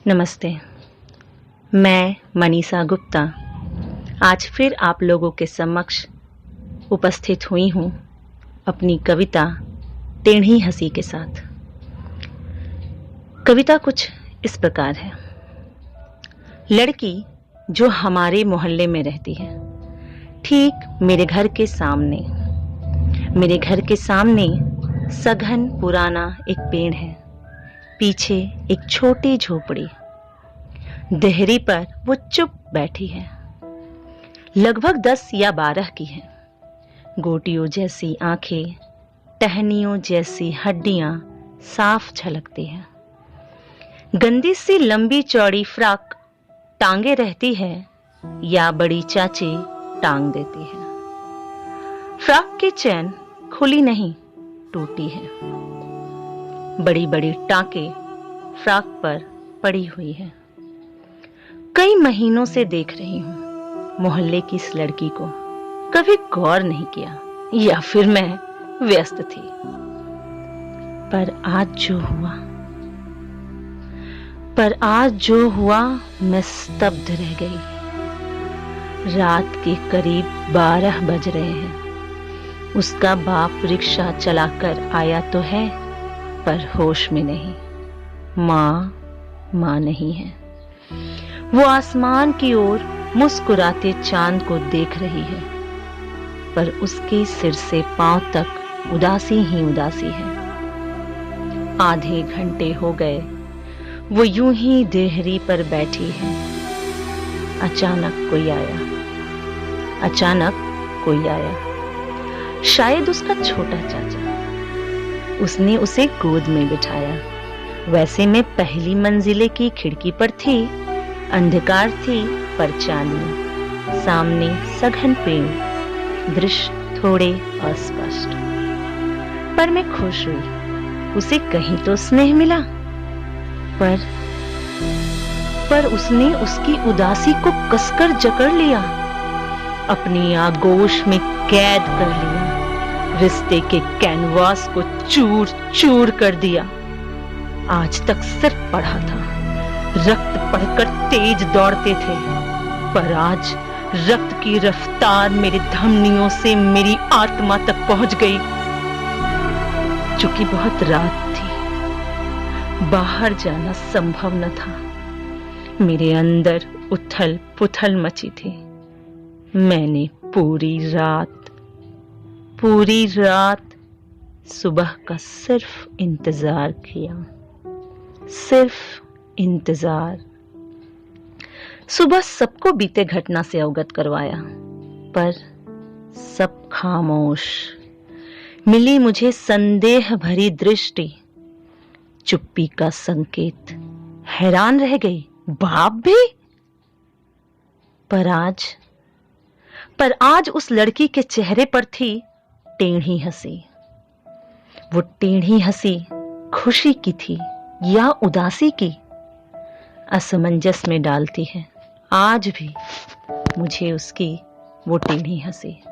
नमस्ते। मैं मनीषा गुप्ता आज फिर आप लोगों के समक्ष उपस्थित हुई हूँ अपनी कविता टेढ़ी हंसी के साथ। कविता कुछ इस प्रकार है। लड़की जो हमारे मोहल्ले में रहती है, ठीक मेरे घर के सामने सघन पुराना एक पेड़ है, पीछे एक छोटी झोपड़ी। देहरी पर वो चुप बैठी है, लगभग 10 या 12 की है। गोटियों जैसी आंखें, टहनियों जैसी हड्डियां साफ झलकती हैं। गंदी सी लंबी चौड़ी फ्रॉक टांगे रहती है या बड़ी चाची टांग देती है। फ्रॉक की चैन खुली नहीं, टूटी है। बड़ी बड़ी टांके फ्रॉक पर पड़ी हुई है। कई महीनों से देख रही हूं मोहल्ले की इस लड़की को, कभी गौर नहीं किया या फिर मैं व्यस्त थी। पर आज जो हुआ मैं स्तब्ध रह गई। रात के करीब 12 बज रहे हैं। उसका बाप रिक्शा चलाकर आया तो है, पर होश में नहीं। माँ नहीं है। वो आसमान की ओर मुस्कुराते चांद को देख रही है, पर उसके सिर से पांव तक उदासी ही उदासी है। आधे घंटे हो गए वो यूं ही देहरी पर बैठी है। अचानक कोई आया, शायद उसका छोटा चाचा। उसने उसे गोद में बिठाया। वैसे मैं पहली मंजिले की खिड़की पर थी। अंधकार थी पर चांदनी। सामने सघन पेड़, दृश्य थोड़े अस्पष्ट। पर मैं खुश हुई। उसे कहीं तो स्नेह मिला। पर उसने उसकी उदासी को कसकर जकड़ लिया, अपनी आगोश में कैद कर लिया, रिश्ते के कैनवास को चूर चूर कर दिया। आज तक सिर्फ पढ़ा था, रक्त पढ़कर तेज दौड़ते थे, पर आज रक्त की रफ्तार मेरी धमनियों से मेरी आत्मा तक पहुंच गई। चूंकि बहुत रात थी, बाहर जाना संभव न था। मेरे अंदर उथल पुथल मची थी। मैंने पूरी रात सुबह का सिर्फ इंतजार किया, सिर्फ इंतजार। सुबह सबको बीते घटना से अवगत करवाया, पर सब खामोश। मिली मुझे संदेह भरी दृष्टि, चुप्पी का संकेत। हैरान रह गई, बाप भी। पर आज उस लड़की के चेहरे पर थी टेढ़ी हंसी। वो टेढ़ी हंसी खुशी की थी या उदासी की, असमंजस में डालती है आज भी मुझे उसकी वो टेढ़ी हंसी।